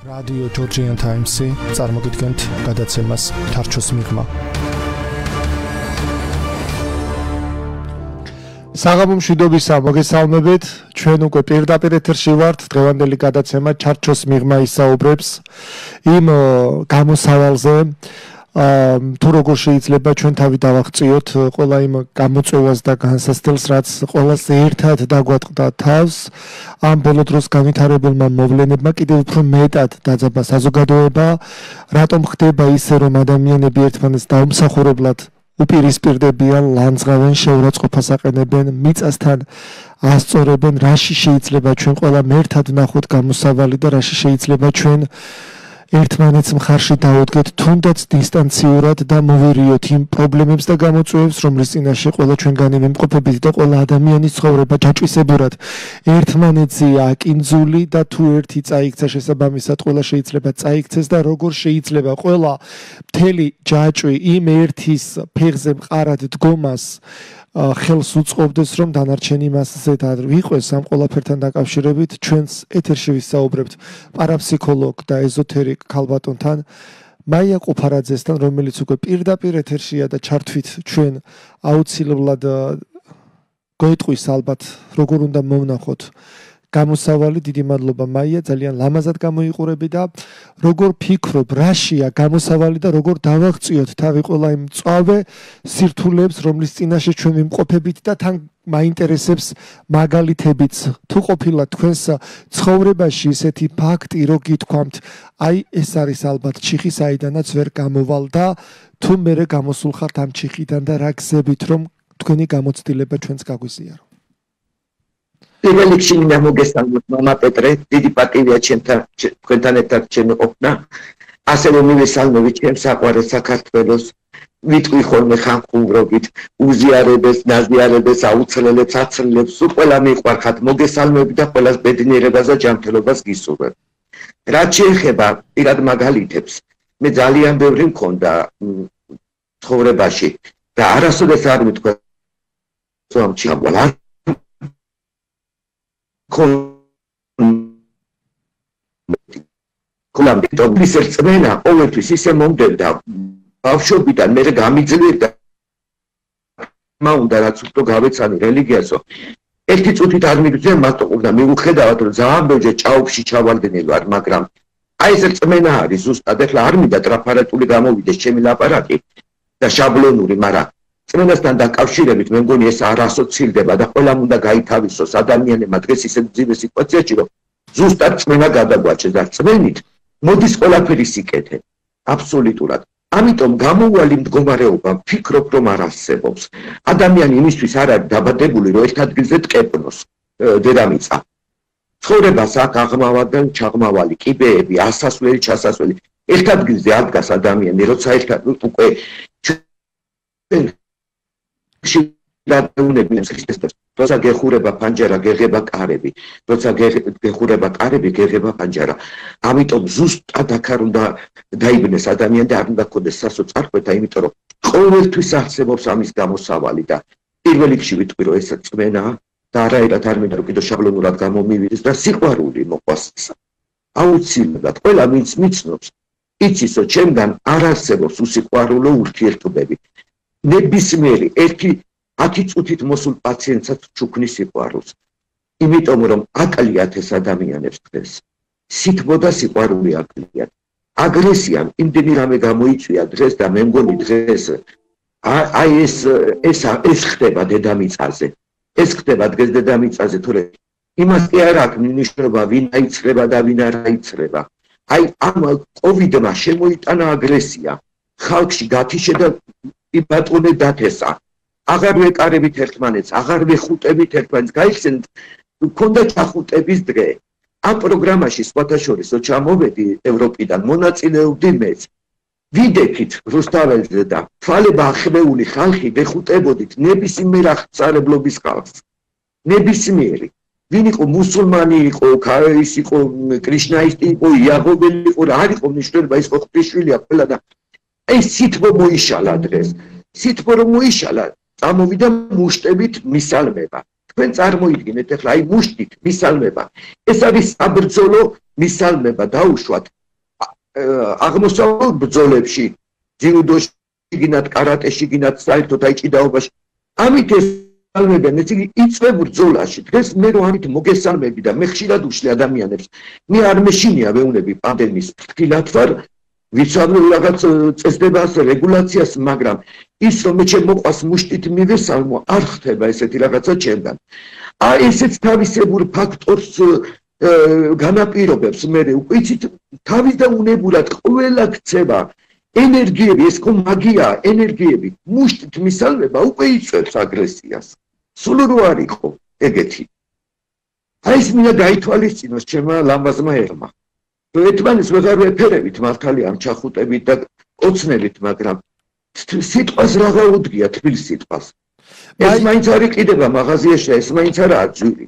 რადიო ჯორჯიან ტაიმსი წარმოგიდგენთ გადაცემას თარჩოს მიღმა. საღამო მშვიდობისა, მოგესალმებით. ჩვენ უკვე პირდაპირ ეთერში ვართ. დღევანდელი გადაცემა ჩარჩოს მიღმა ისაუბრებს იმ გამოსავალზე, თუ როგორ შეიძლება ჩვენ თავი დავაღწიოთ ყველა იმ გამოწვევას და განსასწრებს, რაც ყველას ერთად დაგვატყდა თავს. ამ ბოლო დროს განვითარებულმა მოვლენებმა კიდევ უფრო მეტად დაძაბა საზოგადოება, რატომ ხდება ისე, რომ ადამიანები ერთმანეთს დაუმსახურებლად უპირისპირდებიან, ლანძღავენ, შეურაცხყოფას აყენებენ, მიწასთან ასწორებენ, რაში შეიძლება ჩვენ ყველამ ერთად ვნახოთ გამოსავალი და რაში შეიძლება ჩვენ ერთმანეთს მხარში დავუდგეთ, თუნდაც დისტანციურად და მოვირიოთ იმ პრობლემებს და გამოწვევებს, რომლის წინაშე ყველა ჩვენგანი ვიმყოფებით და ყველა ადამიანის ცხოვრება ჯაჭვისებურად ერთმანეთზე აკინძული და თუ ერთი წაიქცა შესაბამისად ყველა შეიძლება წაიქცეს და როგორ შეიძლება ყველა მთელი ჯაჭვი იმ ერთის ფეხზე მყარად დგომას ხელს უწყობდეს, რომ დანარჩენი მასზე ვიყვეს ამ ყველაფერთან დაკავშირებით ჩვენს ეთერში ვისაუბრებთ პარაფსიქოლოგ და ეზოთერიკ ქალბატონთან მაია ყუფარაძესთან, რომელიც უკვე პირდაპირ ეთერშია და ჩართვით ჩვენ აუცილებლად გვეტყვის ალბათ როგორ უნდა მოვნახოთ გამოსავალი. დიდი მადლობა მაია, ძალიან ლამაზად გამოიყურები და როგორ ფიქრობ, რაშია გამოსავალი და როგორ დავაღწიოთ თავი ყველა იმ მწვავე სირთულეებს, რომლის წინაშე ჩვენ ვიმყოფებით და თან მაინტერესებს მაგალითებიც, თუ ყოფილა თქვენს ცხოვრებაში ისეთი ფაქტი, რო გითქვამთ, აი ეს არის ალბათ ჩიხი, საიდანაც ვერ გამოვალ და თუ მერე გამოსულ ხართ ამ ჩიხიდან და რა გზებით, რომ თქვენი გამოცდილება ჩვენს გაგვიზიარო. პირველ რიგში მინდა მოგესალმოთ მამა პეტრე, დიდი პატივია თქვენთან ერთად ჩემი ყოფნა. ასევე მივესალმებით ჩემს საყვარელ საქართველოს, ვიტყვი ხოლმე ხანხურობით, უზიარებებს, ნაზიარებებს, აუცილებლებს, აცილებს, სულ ყველა მიყვარხათ, მოგესალმებით და ყველას ბედნიერებას და ჯანმრთელობას გისურვებ. რაც შეეხება პირად მაგალითებს, მე ძალიან ბევრი მქონდა ცხოვრებაში და არასოდეს არ მithქვა რომ ჩავვალა კოლამბი ტოპის ერთმენა ყოველთვის ისე მომდევდა ბავშვობიდან მე გამიძლიერდა მაუნდა რაც უფრო გავეცანი რელიგიასო ერთი წუთით არ მიგძე მასტოყობდა მიუხედავად რომ ძალიან ბევრი ჭაობში ჩავალდენი ვარ, მაგრამ აი ეს ერთმენა არის ზუსტად ეხლა არ მინდა ტრაფარატული გამოვიდეს ჩემი ლაპარაკი და შაბლონური, მაგრამ წმენასთან დაკავშირებით მე მგონი ეს არ ასოცილდება და ყველამ უნდა გაითავისოს ადამიანებმა დღეს ისე ძიმე სიტუაციაში რომ ზუსტად წმენა გადაგვაჩეს და წმენით მოდის ყველაფერი სიკეთე აბსოლუტურად. ამიტომ გამოვალი მდგომარეობა ვფიქრობ რომ არ არსებობს. ადამიანი იმისთვის არ არის დაბადებული რომ ერთ ადგილზე ტკეპნოს დედამიწა. ცხოვრებას აქ აღმავალი, ჩაღმავალი, კიბეები, ასასვლელი, ჩასასვლელი. ერთ ადგილზე არ დგას ადამიანი, როცა ერთად უკვე როცა გეხურება პანჯარა, გეღება კარები, როცა გეხურება კარები, გეღება პანჯარა. ამიტომ ზუსტად აქ არ უნდა დაიბნეს ადამიანი და არ უნდა ქონდეს სასოწარკვეთა, იმიტომ რომ ყოველთვის არსებობს ამის გამოსავალი და პირველ რიგში ვიტყვი რომ ეს წმენაა და არაერთ არ მინდა რომ კიდევ შაბლონურად გამომივიდეს და სიყვარული მოყვას. აუცილებლად ყველა ვინც მიცნობს იცის რომ ჩემგან არ არსებობს უსიყვარულო ურთიერთობები. ნებისმიერი ერთი 10 წუთით მოსულ პაციენტსაც ჩუქნის სიყვარულს. იმიტომ რომ აკლიათ ეს ადამიანებს დღეს. სითბო და სიყვარული აკლიათ. აგრესიამ იმდენი რამე გამოიწვია დღეს და მე მგონი დღეს აი ეს ხდება დედამიწაზე. ეს ხდება დღეს დედამიწაზე, თორე იმას კი არ აქვს მნიშვნელობა ვინ აიცრება და ვინ არ აიცრება. აი ამ კოვიდმა შემოიტანა აგრესია. ხალხში გათიშე და იბატონე დათესა. აღარ ვეკარებით ერთმანეთს, აღარ ვეხუტებით ერთმანეთს. გაიხსენეთ, გქონდა ჩახუტების დღე. ამ პროგრამაში სხვათა შორის ჩამოვედი ევროპიდან, მონაწილეობდი მეც. ვიდექით რუსთაველზე და თვალება ახვეული ხალხი ვეხუტებოდით ნებისმიერ აღწარებლობის ხალხს. ნებისმიერი. ვინ იყო მუსულმანი იყო, ის იყო კრიშნაისტი იყო, იაჰოველი იყო, რა არ იყო მნიშვნელობა, ის ხო ღვთისმშობელია ყველა და ეს სითბო მოიშალა დღეს. სითბო რომ მოიშალა, წამოვიდა მუშტებით მისალმება. თქვენ წარმოიდგინეთ ახლა აი მუშტით მისალმება. ეს არის საბრძოლო მისალმება, დაუშვათ აღმოსავლურ ბრძოლებში, ძიუდოში, გინათ კარატეში, გინათ საერთოდ აი ჭიდაობაში. ამით ეს ალმებენ ეს იწვევ ბრძოლაში. დღეს მე რო ამით მოგესალმები და მე ხშირად უშლი ადამიანებს. მე არ მეშინია ვეუნები პანდემიის ფრთხილად ვარ, ვიცავ რაღაც წესდებას, რეგულაციას, მაგრამ ის რომ მე ჩემ მოყვას მუშტით მივესალმო, არ ხდება ესეთი რაღაცა ჩემგან. აი ესეც თავისებურ ფაქტორს განაპირობებს მე უკვე იცით თავისდაუნებურად ყველა ქცევა ენერგიები ეს ხო მაგია ენერგიები მუშტით მისალმება უკვე იწვევს აგრესიას სულ რო არ იყო ეგეთი აი ეს მინდა გაითვალისწინოს ჩემმა ლამაზმა ერმა ერთმანეთს ვეღარ ვეფერებით მართალია ამ ჩახუტებით და ოცნებით მაგრამ სიტყვას რა გაუდგია თბილ სიტყვას ეს მაინც არ იყიდება მაღაზიაში ეს მაინც არაა ძვირი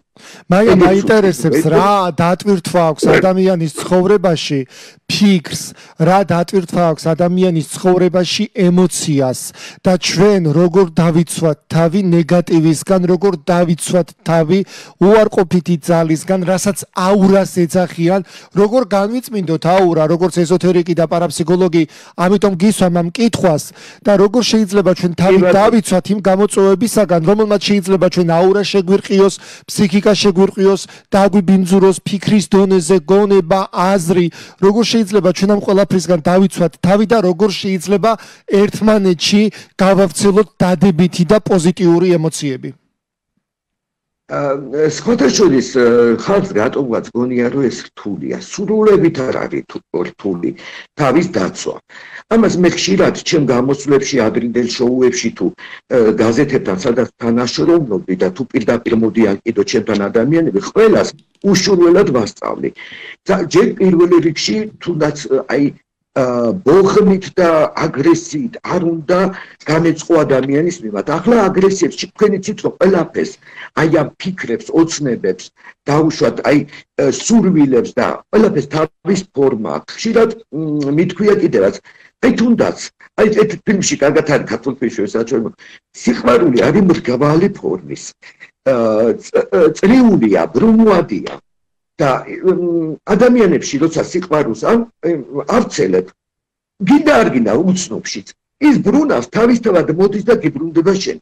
მაგრამ მაინტერესებს რა დატვირთვა აქვს ადამიანის ცხოვრებაში ფიქრს რა დატვირთვა აქვს ადამიანის ცხოვრებაში ემოციას და ჩვენ როგორ დავიცვათ თავი ნეგატივისგან როგორ დავიცვათ თავი უარყოფითი ძალისგან რასაც აურას ეძახიან როგორ განვიწმინდოთ აურა როგორც ეზოთერიკი და პარაფსიქოლოგი ამიტომ გისვამ ამ კითხვას და როგორ შეიძლება ჩვენ თავი დავიცვათ იმ გამოწვევებისაგან რომელმაც შეიძლება ჩვენ აურა შეგვირყიოს ფსიქიკა შეგვირყიოს დაგვიბინძუროს ფიქრის დონეზე გონება აზრი როგორ შეიძლება ჩვენ ამ ყველაფრისგან დავიცვათ თავი და როგორ შეიძლება ერთმანეთში გავავცელოთ დადებითი და პოზიტიური ემოციები სხვათაშორის ხალხს რატომღაც გონია რომ ეს რთულია სრულებით არ არის რთული თავის დაცვა ამას მე ხშირად ჩემ გამოსვლებში ადრინდელ შოუებში თუ გაზეთებთან სადაც თანაშრომობდი და თუ პირდაპირ მოდიან კიდო ჩემთან ადამიანები ყველას უშურველად ვასწავლი ჯერ პირველ რიგში თუნდაც აი ბოხმით და აგრესიით არ უნდა განეწყო ადამიანის მიმართ. ახლა აგრესიებს თქვენი ცით რომ ყველაფერს აი ამ ფიქრებს, ოცნებებს დაუშვათ, აი სურვილებს და ყველაფერს თავის ფორმა აქვს. ხშირად მithქვია კიდევაც, აი თუნდაც აი ეს ფილმში კარგად არის ქართულ ფილმში საჩვენო. სიყვარული არის მრგვალი ფორმის. წრიულია, ბრუნვადია. და ადამიანებში როცა სიყვარულს არცელებ გინდა არ გინდა უცნობშიც ის ბრუნავს თავისთავად მოდის და გიბრუნდება შენ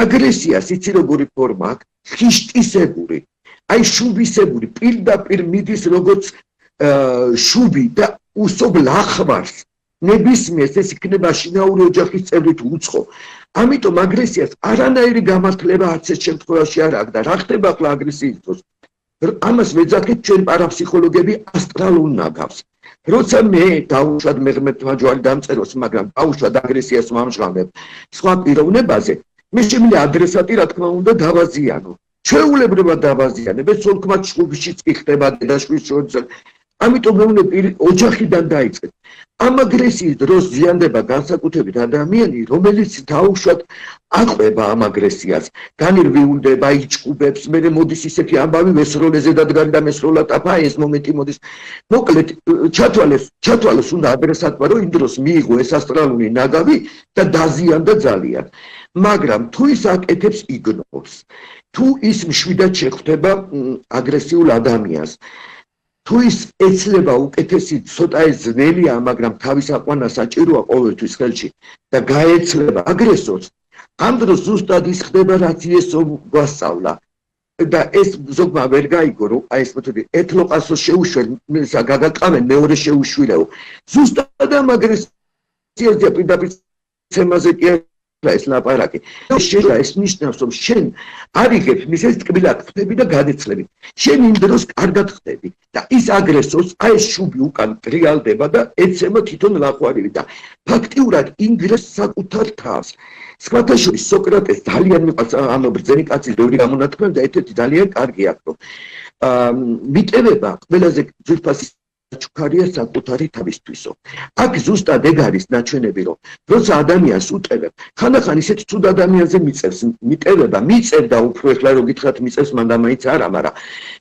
აგრესიას იცი როგორი ფორმა აქვს ხიშტისებური აი შუბისებური პირდაპირ მიდის როგორც შუბი და უსობ ლახვარს ნებისმიერს ეს იქნება შინაური ოჯახის წევრი თუ უცხო ამიტომ აგრესიას არანაირი გამართლება არც ეს შემთხვევაში არ აქვს და რა ხდება ახლა აგრესიის დროს ამას ვეძახით ჩვენ პარაფსიქოლოგები ასტრალურ ნაგავს. როცა მე დაუშვად მეღმერთმა ჯვარი დამწეროს, მაგრამ დაუშვად აგრესიას ვამჟღავნებ სხვა პიროვნებაზე, მე შემიძლია ადრესატი რა თქმა უნდა დავაზიანო. ჩვეულებრივად დავაზიანებ, ეს თოლქმად შუბიშიც კი ხდება დედაშვილის შორის. ამიტომ მეუბნები ოჯახიდან დაიწყეთ. ამ აგრესიის დროს ზიანდება განსაკუთრებით ადამიანი, რომელიც დაუშვად აყვება ამ აგრესიას. განირვიუნდება, იჭუბებს, მე მოდის ისეთი ამბავი ვესროლეზე დადგარი და მესროლად აფა ეს მომენტი მოდის. მოკლედ ჩათვალეს უნდა ადრესატმა რომ იმ დროს მიიღო ეს ასტრალური ნაგავი და დაზიანდა ძალიან. მაგრამ თუ ის აკეთებს იგნორს, თუ ის მშვიდად შეხვდება აგრესიულ ადამიანს თუ ის ეცლება უკეთესი ცოტა ძნელია, მაგრამ თავის აყვანა საჭიროა ყოველთვის ხელში და გაეცლება აგრესორს, ამ დროს ზუსტად ის ხდება, რაც იესო გვასწავლა. და ეს ზოგმა ვერ გაიგო, რომ აი ეს მეთოდი ეთლოყასო შეუშველ, გაგაყავენ მეორე შეუშვილეო. ზუსტად ამ აგრესიაზე პირდაპირ ცემაზე კი ეს ლაპარაკი. შეიძლება ეს ნიშნავს, რომ შენ არიგებ მისეს ტკბილად ხდები და გადეცლები. შენ იმ დროს კარგად ხდები და ის აგრესორს აი ეს შუბი უკან ტრიალდება და ეცემა თვითონ ლახვარილი და ფაქტიურად ინგრეს საკუთარ თავს. სხვათა შორის სოკრატეს ძალიან მიყვარს ამ ბრძენი კაცის ბევრი გამონათქვამი და ერთ-ერთი ძალიან კარგი აქვს, რომ მიტევება ყველაზე ძვირფასი ჩუქარია საკუთარი თავისთვისო. აქ ზუსტად ეგ არის ნაჩვენები, რომ როცა ადამიანს უტევებ, ხანდახან ისეთ ცუდ ადამიანზე მიწევს მიტევება, მიწევდა უფრო ეხლა რო გითხრათ მიწევს მანდა მაინც არა, მაგრამ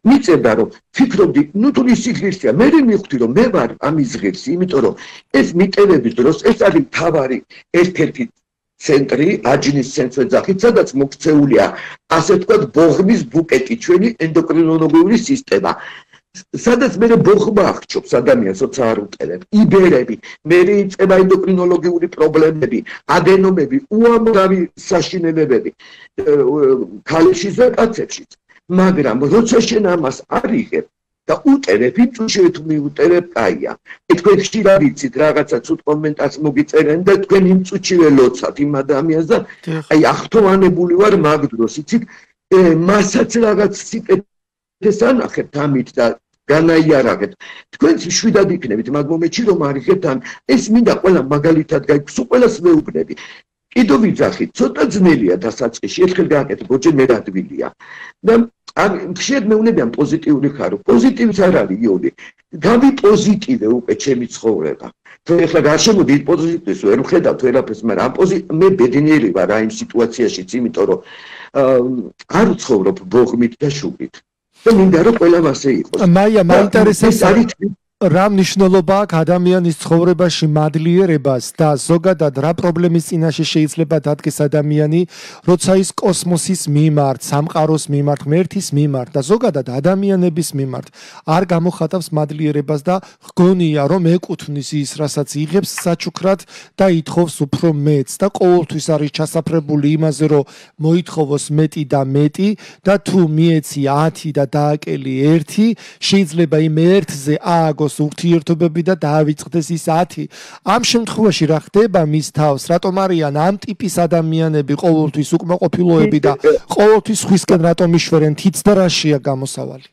მიწევდა რომ ფიქრობდი, ნუ თუ ის ღირსია, მე მივხვდი რომ მე ვარ ამის ღირსი, იმიტომ რომ ეს მიტევების დროს ეს არის თავარი ერთ-ერთი ცენტრი, აჯნის ცენტრი ძახით, სადაც მოქცეულია, ასე ვთქვათ, ბოღმის ბუკეტი, ჩვენი ენდოკრინოლოგიური სისტემა. სადაც მე ბოხმა აღჭობს ადამიანს, როცა არ უყელებ, იბერები, მე იწყება ენდოკრინოლოგიური პრობლემები, ადენომები, უამრავი საშინელებები ქალიშიც და კაცებშიც. მაგრამ როცა შენ ამას არ იღებ და უტერებ, იმ წუთში თუ მიუტერებ, კაია. თქვენ ხშირად იცით რაღაცა ცუდ კომენტარს მოგიწერენ და თქვენ იმ წუთშივე ლოცავთ იმ ადამიანს და აი ახთოვანებული ვარ მაგ დროს, იცით, მასაც რაღაც სიკეთეს ანახებთ ამით და განაიარაღეთ. თქვენც შვიდად იქნებით მაგ მომენტში რომ არიღებთ ამ ეს მინდა ყველა მაგალითად გაიგოს, ყველას მეუბნები. კიდევ ვიძახით, ცოტა ძნელია დასაწყისში, ერთხელ გააკეთე, ბოჭე მე რადვილია. და ხშირად მეუბნებიან პოზიტიური ხარო. პოზიტივიც არ არის იონი. გავიპოზიტივე უკვე ჩემი ცხოვრება. თუ ეხლა რა შემოდი პოზიტივს ვერ ვხედავთ ვერაფერს, მაგრამ მე ბედნიერი ვარ აი იმ სიტუაციაშიც, იმიტომ რომ არ ვცხოვრობ ბოღმით და შუბით. და მინდა რომ ყველა მასე იყოს. მაია, მაინტერესებს რა მნიშვნელობა აქვს ადამიანის ცხოვრებაში მადლიერებას და ზოგადად რა პრობლემის წინაშე შეიძლება დადგეს ადამიანი, როცა ის კოსმოსის მიმართ, სამყაროს მიმართ, ღმერთის მიმართ და ზოგადად ადამიანების მიმართ არ გამოხატავს მადლიერებას და გგონია რომ ეკუთვნის ის, რასაც იღებს საჩუქრად და ითხოვს უფრო მეტს და ყოველთვის არის ჩასაფრებული იმაზე, რომ მოითხოვოს მეტი და მეტი და თუ მიეცი 10 და დააკელი 1, შეიძლება იმ 1-ზე ააგოს ურთიერთობები და დაავიწყდეს ის 10. ამ შემთხვევაში რა ხდება მის თავს? რატომ არიან ამ ტიპის ადამიანები ყოველთვის უკმაყოფილოები და ყოველთვის სხვისკენ რატომ იშვერენ თიც და რაშია გამოსავალი?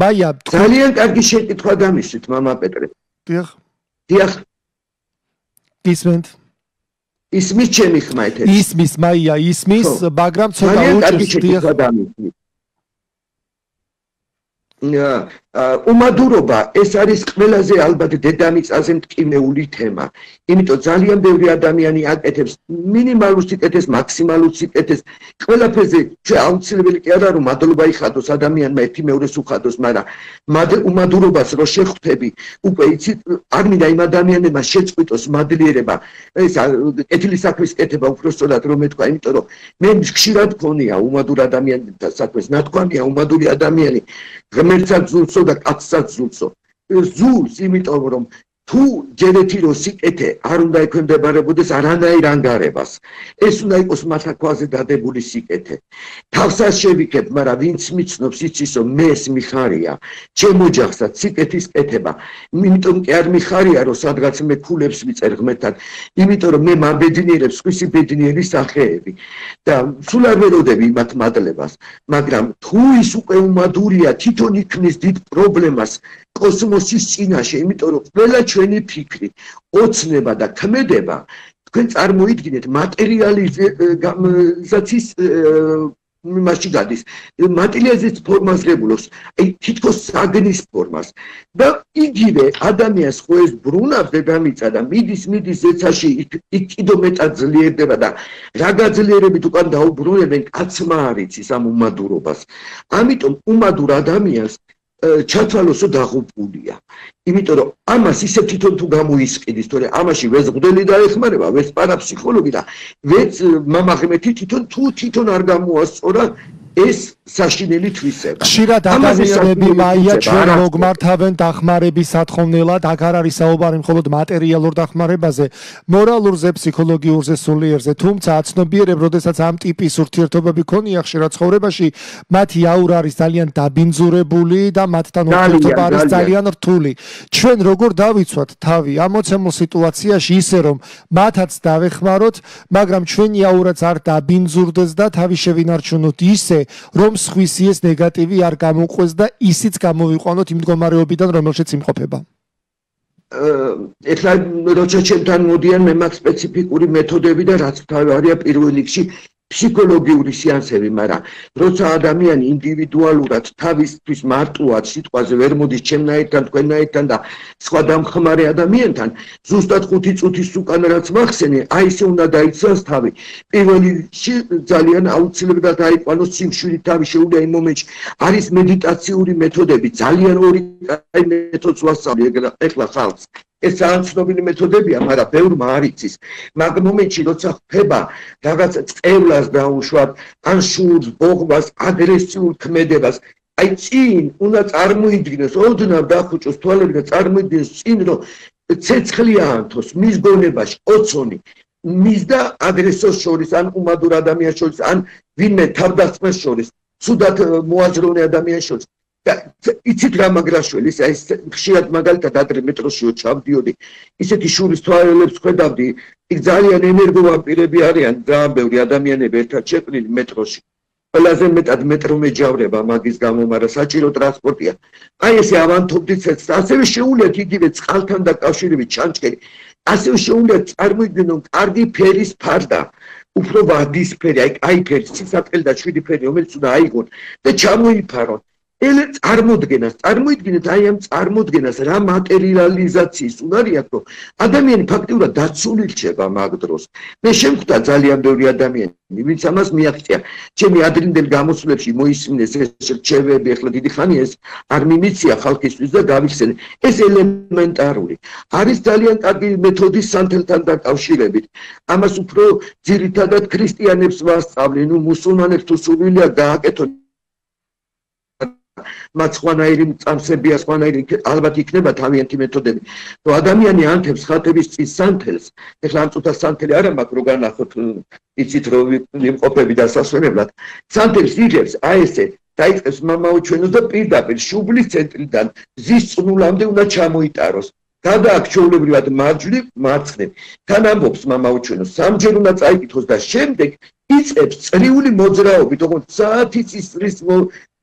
მაია, ძალიან კარგი შეკითხვა გამისვით, მამა პეტრე. დიახ. დიახ. ისმენთ. ისმის ჩემი ხმა ეთერი. ისმის, მაია, ისმის, მაგრამ ცოტა უჭირს. დიახ. უმადურობა ეს არის ყველაზე ალბათ დედამიწაზე მტკივნეული თემა. იმიტომ ძალიან ბევრი ადამიანი აკეთებს მინიმალურ სიკეთეს, მაქსიმალურ სიკეთეს. ყველაფერზე აუცილებელი კი არა რომ მადლობა იხადოს ადამიანმა ერთი მეორეს უხადოს, მაგრამ უმადურობას რო შეხვდები, უკვე იცით, არ მინდა იმ ადამიანებმა შეწყვიტოს მადლიერება, ეს კეთილი საქმის კეთება უпроსტოდ რომ ეთქვა, იმიტომ რომ მე ხშირად გქონია უმადურ ადამიანთა საქმეს, ნათქვამია უმადური ადამიანი ღმერთსაც ზულსო და კაცსაც ზულსო. ზულს, იმიტომ რომ თუ ჯერეთი რო სიკეთე არ უნდა ექვემდებარებოდეს არანაირ ანგარებას. ეს უნდა იყოს მათაქვაზე დადებული სიკეთე. თავსაც შევიქებ, მაგრამ ვინც მიცნობს იცის რომ მე ეს მიხარია. ჩემ ოჯახსაც სიკეთის კეთება. იმიტომ კი არ მიხარია რომ სადღაც მე ქულებს ვიწერ ღმერთთან. იმიტომ რომ მე მაბედნიერებს სხვისი ბედნიერი სახეები და სულ არ ვეროდები მათ მადლებას. მაგრამ თუ ის უკვე უმადურია, თვითონ იქნის დიდ პრობლემას კოსმოსის წინაშე, იმიტომ რომ ყველა ჩვენი ფიქრი, ოცნება და ქმედება თქვენ წარმოიდგინეთ მატერიალიზაციის იმაში გადის, მატერიალიზაციის ფორმას ღებულობს, აი თითქოს საგნის ფორმას და იგივე ადამიანს ხო ეს ბრუნავს დედამიწა და მიდის ზეცაში იქ კიდო მეტად ძლიერდება და რა გაძლიერებით უკან დაუბრუნებენ კაცმა არ იცის ამ უმადურობას. ამიტომ უმადურ ადამიანს ჩათვალოსო დაღუპულია. იმიტომ რომ ამას ისე თვითონ თუ გამოისყიდის, თორე ამაში ვეც მღვდელი დაეხმარება, ვეც პარაფსიქოლოგი და ვეც მამა ღმერთი თვითონ არ გამოასწორა ეს საშინელი თვისება. ხშირად ადამიანები მაია ჩვენ მოგმართავენ დახმარების სათხოვნელად, აქ არ არის საუბარი მხოლოდ მატერიალურ დახმარებაზე, მორალურზე, ფსიქოლოგიურზე, სულიერზე, თუმცა აცნობიერებ, როდესაც ამ ტიპის ურთიერთობები ქონია ხშირად ცხოვრებაში, მათი აურა არის ძალიან დაბინძურებული და მათთან ურთიერთობა არის ძალიან რთული. ჩვენ როგორ დავიცვათ თავი ამოცემულ სიტუაციაში ისე რომ მათაც დავეხმაროთ, მაგრამ ჩვენი აურაც არ დაბინძურდეს და თავი შევინარჩუნოთ ისე რომ სხვისი ეს ნეგატივი არ გამოყვეს და ისიც გამოვიყვანოთ იმ მდგომარეობიდან, რომელშიც იმყოფება. ეხლა როცა ჩემთან მოდიან მე მაქვს სპეციფიკური მეთოდები და რაც თავია პირველ რიგში ფსიქოლოგიური სეანსები, მაგრამ როცა ადამიანი ინდივიდუალურად თავისთვის მარტოად სიტყვაზე ვერ მოდის ჩემნაირთან, თქვენნაირთან და სხვა დამხმარე ადამიანთან, ზუსტად 5 წუთის უკან რაც მახსენე, აი ესე უნდა დაიცვას თავი. პირველ რიგში ძალიან აუცილებლად დაიყვანოს სიმშვიდე თავი, შეუძლია იმ მომენტში. არის მედიტაციური მეთოდები, ძალიან ორი კაი მეთოდს ვასწავლი ეხლა ხალხს. ეს ძალიან ცნობილი მეთოდებია, მაგრამ ბევრმა არ იცის. მაგ მომენტში როცა ხდება რაღაც წევლას დაუშვათ, ან შურს, ბოღბას, აგრესიულ ქმედებას, აი წინ უნდა წარმოიდგინოს, ოდნავ დახუჭოს თვალები და წარმოიდგინოს წინ რომ ცეცხლი აანთოს მის გონებაში, ოცონი მის და აგრესორს შორის, ან უმადურ ადამიანს შორის, ან ვინმე თავდასხმას შორის, ცუდად მოაზროვნე ადამიანს შორის. იცით რა მაგრაშვილი, აი ხშირად მაგალითად ადრე მეტროშიო ჩავდიოდი, ისეთი შურის თვალებს ხედავდი, იქ ძალიან ენერგოვამპირები არიან, ძალიან ბევრი ადამიანები ერთად შეყრილი მეტროში. ყველაზე მეტად მეტრო მეჯავრება მაგის გამო, მაგრამ საჭირო ტრანსპორტია. აი ესე ავანთობდით ცეცხლს, ასევე შეუულიათ იგივე წყალთან დაკავშირებით ჩანჩქერი, ასევე შეუულიათ წარმოიდგინონ კარგი ფერის ფარდა. უფრო ვარდისფერი, აი კაი ფერი, სისხლი და შვიდი ფერი, რომელიც უნდა აიღონ და ჩამოიფარონ. ელე წარმოიდგინეთ აი ამ წარმოდგენას რა მატერიალიზაციის უნარი აქვს, რომ ადამიანი ფაქტიურად დაცული რჩება მაგ დროს. მე შემხვდა ძალიან ბევრი ადამიანი, ვინც ამას მიაღწია. ჩემი ადრინდელ გამოსვლებში მოისმინეს ეს რჩევები, ახლა დიდი ხანია ეს არ მიმიცია ხალხისთვის და გავიხსენე. ეს ელემენტარული. არის ძალიან კარგი მეთოდი სანთელთან დაკავშირებით. ამას უფრო ძირითადად ქრისტიანებს ვასწავლენ, მუსულმანებს თუ სურვილია გააკეთონ მათ სხვანაირი წამსებია, სხვანაირი ალბათ იქნება თავიანთი მეთოდები. რომ ადამიანი ანთებს ხატების წის სანთელს, ეხლა ამ წუთას სანთელი არა მაქვს, რო განახოთ, იცით რომ იმყოფები დასასვენებლად. სანთელს იღებს, აი ესე დაიწყებს მამაუჩვენოს და პირდაპირ შუბლის ცენტრიდან ზის წყნულამდე უნდა ჩამოიტაროს. გადააქვს ჩვეულებრივად მარჯვნივ, მარცხნივ. თან ამბობს მამაუჩვენოს, სამჯერ უნდა წაიკითხოს და შემდეგ იწყებს წრიული მოძრაობით, ოღონდ საათის ისრის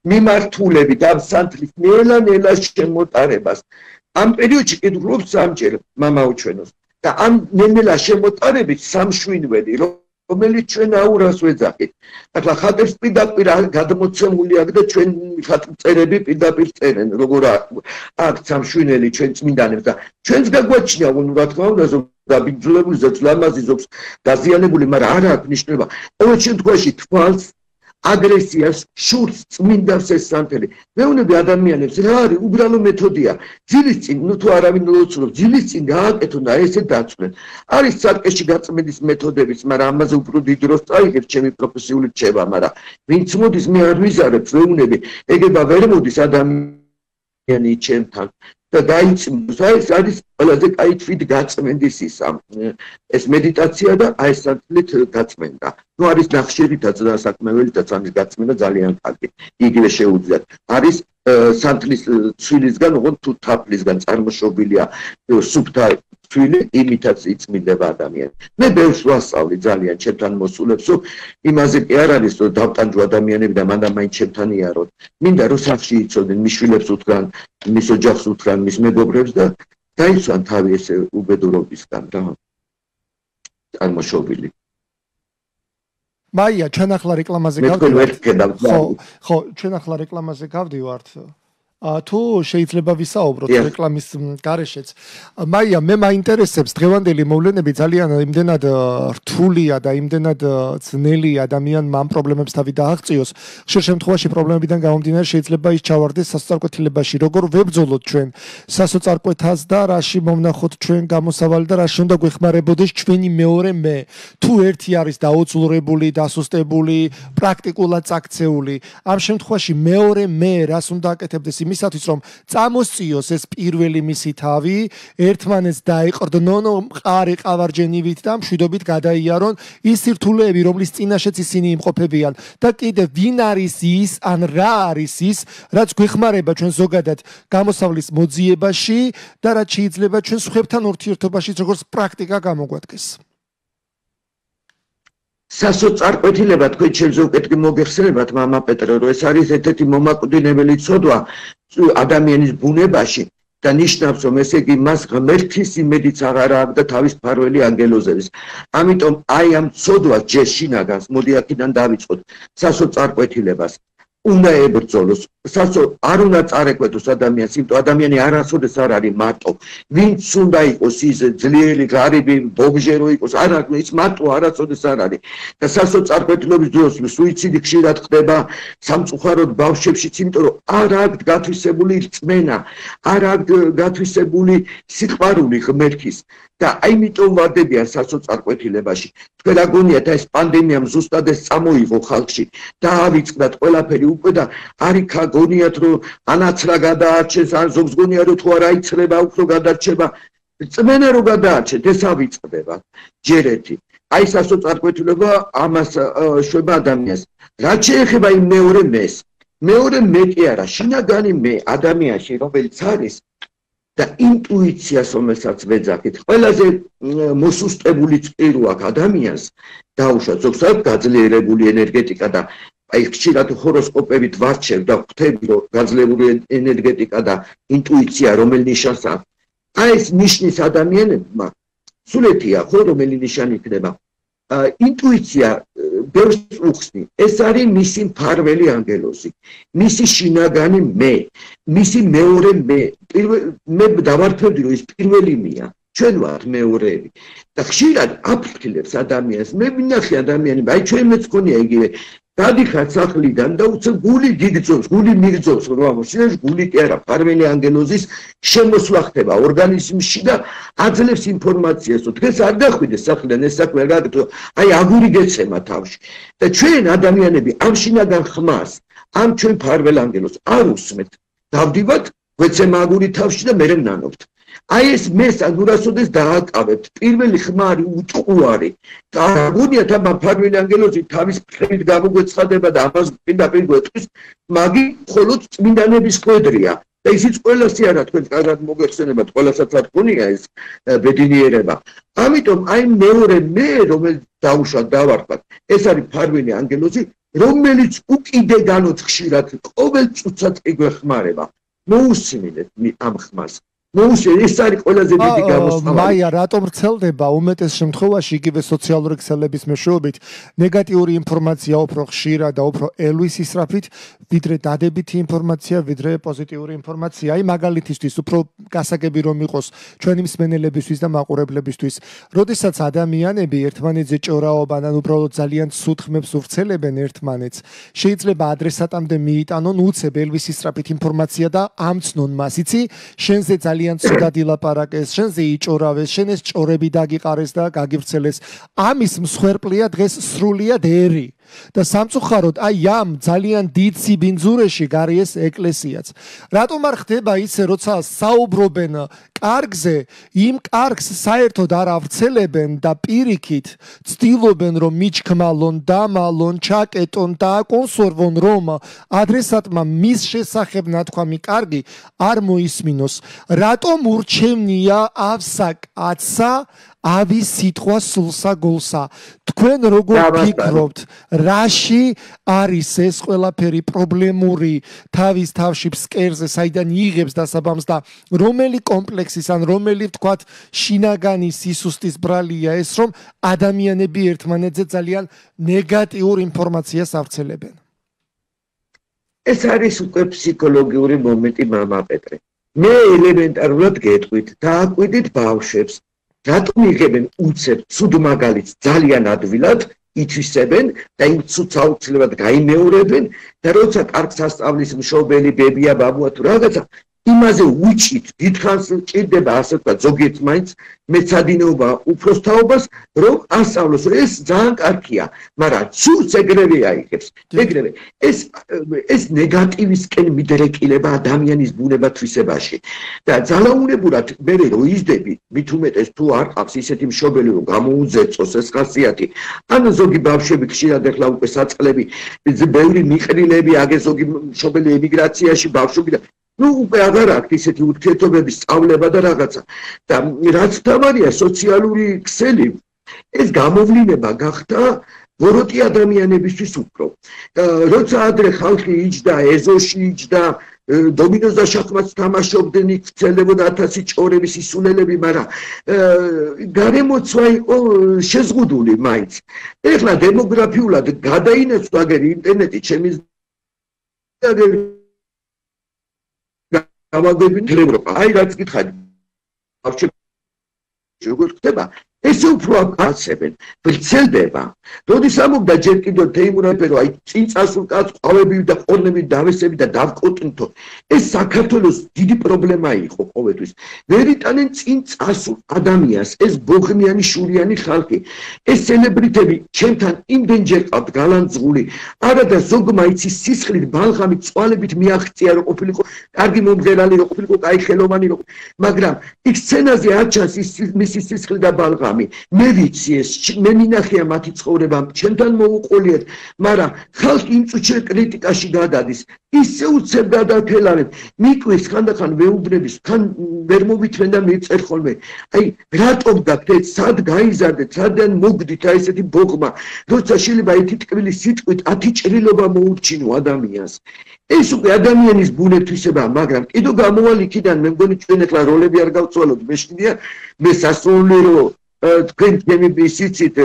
მიმართულებით ამ სანთლის ნელა-ნელა შემოტარებას. ამ პერიოდში კიდურობს სამჯერ მამაუჩვენოს და ამ ნელა შემოტარებით სამშვინველი, რომელიც ჩვენ აურას ვეძახით. ახლა ხატებს პირდაპირ გადმოცემული აქვს და ჩვენ ხატმწერები პირდაპირ წერენ, როგორ აქვს სამშვინველი ჩვენ წმინდანებს და ჩვენს გაგვაჩნია, რა თქმა უნდა, დაბინძურებული, ზლამაზი, ზოგს დაზიანებული, მაგრამ არ აქვს ნიშნება. ყოველ შემთხვევაში თვალს აგრესიას შურს წმინდავს ეს სანთელი. მეუბნები ადამიანებს, რა არის უბრალო მეთოდია. ძილის წინ, ნუ თუ არავინ ლოცულობს, ძილის წინ გააკეთონ და ესე დაწვნენ. არის სარკეში გაწმენდის მეთოდებიც, მაგრამ ამაზე უფრო დიდ დროს წაიღებს ჩემი პროფესიული რჩევა, მაგრამ ვინც მოდის მე არ ვიზარებს, მეუბნები, ეგება ვერ მოდის ადამიანი ჩემთან. და დაიწმინოს, აი ეს არის ყველაზე კაი თვით გაწმენდის ეს მედიტაცია და აი ეს სანთლით გაწმენდა. ნუ არის ნახშირითაც და საქმეველითაც ამის გაწმენდა ძალიან კარგი. იგივე შეუძლიათ. არის სანთლის ცვილისგან, ოღონდ თუ თაფლისგან წარმოშობილია სუფთა თვილი, იმითაც იწმინდება ადამიანი. მე ბევრს ვასწავლი ძალიან ჩემთან მოსულებს, რომ იმაზე კი არ არის, რომ დავტანჯო ადამიანები და მანდ-მაინც ჩემთან იაროთ. მინდა რომ სახლში იცოდნენ, მის შვილებს უთხრან, მის ოჯახს უთხრან, მის მეგობრებს და დაიცვან თავი ესე უბედურობისგან და წარმოშობილი. მაია, ჩვენ ახლა რეკლამაზე გავდივართ. ხო, ჩვენ ახლა რეკლამაზე გავდივართ. თუ შეიძლება ვისაუბროთ რეკლამის გარეშეც. მაია, მე მაინტერესებს დღევანდელი მოვლენები ძალიან იმდენად რთულია და იმდენად ძნელი ადამიანმა ამ პრობლემებს თავი დააღწიოს. ხშირ შემთხვევაში პრობლემებიდან გამომდინარე შეიძლება ის ჩავარდეს სასოწარკვეთილებაში, როგორ ვებრძოლოთ ჩვენ სასოწარკვეთას და რაში მომნახოთ ჩვენ გამოსავალი და რაში უნდა გვეხმარებოდეს ჩვენი მეორე მე. თუ ერთი არის დაუძლურებული, დასუსტებული, პრაქტიკულად წაქცეული, ამ შემთხვევაში მეორე მე რას უნდა აკეთებდეს იმისათვის რომ წამოსწიოს ეს პირველი მისი თავი, ერთმანეთს დაეყრდნონ მყარი ყავარჯენივით და მშვიდობით გადაიარონ ის სირთულეები, რომლის წინაშეც ისინი იმყოფებიან და კიდევ ვინ არის ის, ან რა არის ის, რაც გვეხმარება ჩვენ ზოგადად გამოსავლის მოძიებაში და რაც შეიძლება ჩვენ სხვებთან ურთიერთობაში როგორც პრაქტიკა გამოგვადგეს. სასოწარკვეთილება თქვენ ჩემზე უკეთ მოგეხსენებათ მამა პეტრე, რომ ეს არის ერთ-ერთი მომაკვდინებელი ცოდვა ადამიანის ბუნებაში და ნიშნავს, რომ ესე იგი მას ღმერთის იმედიც აღარ აქვს და თავის მფარველი ანგელოზების. ამიტომ აი ამ ცოდვას ჯერ შინაგანს, მოდი აქედან დავიწყოთ, სასოწარკვეთილებას. უნდა ებრძოლოს არ უნდა წარეკვეთოს ადამიანს იმიტომ ადამიანი არასოდეს არ არის მარტო ვინც უნდა იყოს ის ძლიერი ღარიბი ბომჟერო იყოს არა ის მარტო არასოდეს არ არის და სასოწარკვეთილობის დროს სუიციდი ხშირად ხდება სამწუხაროდ ბავშვებშიც იმიტომ რომ არ აქვს გათვისებული რწმენა არ აქვს გათვისებული სიყვარული ღმერთის და აიმიტომ ვარდებიან სასოწარკვეთილებაში თქვენ რა გონიათ ეს პანდემიამ ზუსტად ეს წამოიღო ხალხში და ავიწყდათ ყველაფერი უკვე და არიქა გონიათ რომ ანაცრა გადაარჩეს ან ზოგს გონია რომ თუ არა იცრება უფრო გადარჩება წმენა რო გადაარჩეთ ეს ავიწყდება ჯერ ერთი აი სასოწარკვეთილება ამას შვება ადამიანს რაც შეეხება იმ მეორე მე კი არა შინაგანი მე ადამიანში რომელიც არის და ინტუიციას რომელსაც ვეძახით ყველაზე მოსუსტებული წყირო აქვს ადამიანს დაუშვათ ზოგს აქვს გაძლიერებული ენერგეტიკა და აი ხშირად ჰოროსკოპებით ვარჩევ და ვხვდები რომ გაძლიერებული ენერგეტიკა და ინტუიცია რომელ ნიშანს აქვს აი ეს ნიშნის ადამიანებმა სულეთია ხო რომელი ნიშანი იქნება ინტუიცია ბევრს უხსნი ეს არის მისი მფარველი ანგელოზი მისი შინაგანი მე მისი მეორე მე დავარქმევდი რომ ის პირველი მეა ჩვენ ვართ მეორეები და ხშირად აფრთხილებს ადამიანს მე მინახე ადამიანები აი ჩვენ მეც გქონია იგივე გადიხარ სახლიდან და უცებ გული გიგძობს გული მიგძობს რომ ამოშინებს გული კი არა მფარველი ანგელოზის შემოსვლა ხდება ორგანიზმში და აძლევს ინფორმაციას რომ დღეს არ დახვიდეს სახლიდან ეს საქმე არ გაკეთო აი აგური გეცემა თავში და ჩვენ ადამიანები ამ შინაგან ხმას ამ ჩვენ მფარველ ანგელოზს არ უსმეთ დავდივართ გვეცემა აგური თავში და მერე ვნანობთ აი ეს მეს აგურასოდეს დააკავებთ პირველი ხმარი უტყუარი და აგუნიათ ამ მფარველი ანგელოზი თავის ფრთებით გამოგვეცხადება და ამას პირდაპირ გვეტყვის მაგი მხოლოდ წმინდანების კვედრია და ისიც ყველასი არა თქვენ კარგად მოგეხსენებათ ყველასაც არ გქონია ეს ბედნიერება ამიტომ აი მეორე მე რომელიც დაუშვათ დავარქვათ ეს არის მფარველი ანგელოზი რომელიც უკიდეგანოთ ხშირად ყოველ წუთსაც ეგვეხმარება მოусმინეთ ამ ხმას ეს არის ყველაზე დიდი გამოსავალი. მაია, რატომ ვრცელდება უმეტეს შემთხვევაში იგივე სოციალური ქსელების მეშვეობით ნეგატიური ინფორმაცია უფრო ხშირად და უფრო ელვის ისრაფით, ვიდრე დადებითი ინფორმაცია, ვიდრე პოზიტიური ინფორმაცია. აი მაგალითისთვის უფრო გასაგები რომ იყოს ჩვენი მსმენელებისთვის და მაყურებლებისთვის, როდესაც ადამიანები ერთმანეთზე ჭორაობენ, ან უბრალოდ ძალიან ცუდ ხმებს ვრცელებენ ერთმანეთს, შეიძლება ადრესატამდე მიიტანონ უცებ ელვის ისრაფით ინფორმაცია და ამცნონ მას, იცი, შენზე ძალიან ცუდად ილაპარაკეს, შენზე იჭორავეს, შენ ეს ჭორები დაგიყარეს და გაგივრცელეს. ამის მსხვერპლია დღეს სრულიად ერი. და სამწუხაროდ აი ამ ძალიან დიდ სიბინძურეში გარიეს ეკლესიაც. რატომ არ ხდება ისე, როცა საუბრობენ კარგზე, იმ კარგს საერთოდ არ ავრცელებენ და პირიქით ცდილობენ რომ მიჩქმალონ, დამალონ, ჩაკეტონ და აკონსორვონ რომ ადრესატმა მის შესახებ ნათქვამი კარგი არ მოისმინოს. რატომ ურჩევნია ავსა კაცსა ავის სიტყვა სულსა გულსა. თქვენ როგორ ფიქრობთ, რაში არის ეს ყველაფერი პრობლემური თავის თავში ფსკერზე, საიდან იღებს დასაბამს და რომელი კომპლექსის ან რომელი ვთქვათ შინაგანი სისუსტის ბრალია ეს, რომ ადამიანები ერთმანეთზე ძალიან ნეგატიურ ინფორმაციას ავრცელებენ? ეს არის უკვე ფსიქოლოგიური მომენტი მამა პეტრე. მე ელემენტარულად გეტყვით, დააკვირდით ბავშვებს. რატომ იღებენ უცებ ცუდ მაგალითს ძალიან ადვილად ითვისებენ და იმ ცუდს აუცილებლად გაიმეორებენ და როცა კარგ სასწავლის მშობელი ბებია ბაბუა თუ რაღაცა იმაზე უჭით დიდხანს ჭირდება ასე ვთქვათ ზოგიერთ მაინც მეცადინეობა უფროსთაობას რომ ასწავლოს ეს ძალიან კარგია მაგრამ ცუდს ეგრევე აიღებს ეგრევე ეს ნეგატივისკენ მიდრეკილება ადამიანის ბუნება თვისებაში და ძალაუნებურად მე რო იზდები მით უმეტეს თუ არ ყავს ისეთი მშობელი რომ გამოუძეწოს ეს ხასიათი ან ზოგი ბავშვები ხშირად ახლა უკვე საწყლები ბევრი მიყრილები აგე ზოგი მშობელი ემიგრაციაში ბავშვები და ну უკვე აღარ აქვს ისეთი ურთიერთობების სწავლება და რაღაცა და რაც თავარია სოციალური ქსელი ეს გამოვლინება გახდა ვოროტი ადამიანებისთვის უფრო როცა ადრე ხალხი იჯდა ეზოში იჯდა დომინოს და შახმატს თამაშობდნენ იქ ვრცელებოდა 1000 ჭორების ისულელები მაგრამ გარემოცვა იყო შეზღუდული მაინც ეხლა დემოგრაფიულად გადაინაცვლა აგერ ინტერნეტი ჩემი გამაგებინე ევროპა. აი რაც გითხარი. როგორ ხდება? ეს უფრო აკაცებენ. ვრცელდება. როდის ამობდა ჯერ კიდევ თეიმურაძე რომ აი წინ წასულ კაც ყავები და ყორნები დავესები და დავკოტნთო. ეს საქართველოს დიდი პრობლემა იყო ყოველთვის. ვერ იტანენ წინ წასულ ადამიანს, ეს ბოღმიანი შურიანი ხალხი. ეს სელებრიტები ჩემთან იმდენჯერ ყავთ გალანძღული. არა და ზოგმა იცის სისხლით ბალღამით წვალებით მიაღწია რომ ყოფილიყო კარგი მომღერალი რომ ყოფილიყო კაი ხელოვანი რომ მაგრამ იქ სცენაზე არ ჩანს მისი სისხლი და ბალღამი. მე ვიცი ეს მე მინახია მათი ცხოვრება ჩემთან მოუყოლიათ მაგრამ ხალხი იმ წუთში კრიტიკაში გადადის ისე უცებ გადაათელავენ მიკვეს ხანდახან ვეუბნების თან ვერ მოვითმენ და მიწერ ხოლმე აი რატომ გაგდეთ სად გაიზარდეთ სადან მოგდით აი ესეთი ბოღმა როცა შეიძლება ერთი ტკბილი სიტყვით 10 ჭრილობა მოურჩინო ადამიანს ეს უკვე ადამიანის ბუნებისთვისებაა მაგრამ კიდო გამოვალ იქიდან მე მგონი ჩვენ ახლა როლები არ გავწვალოთ მეშინია მე სასულიერო თქვენ ჩემი ისიცით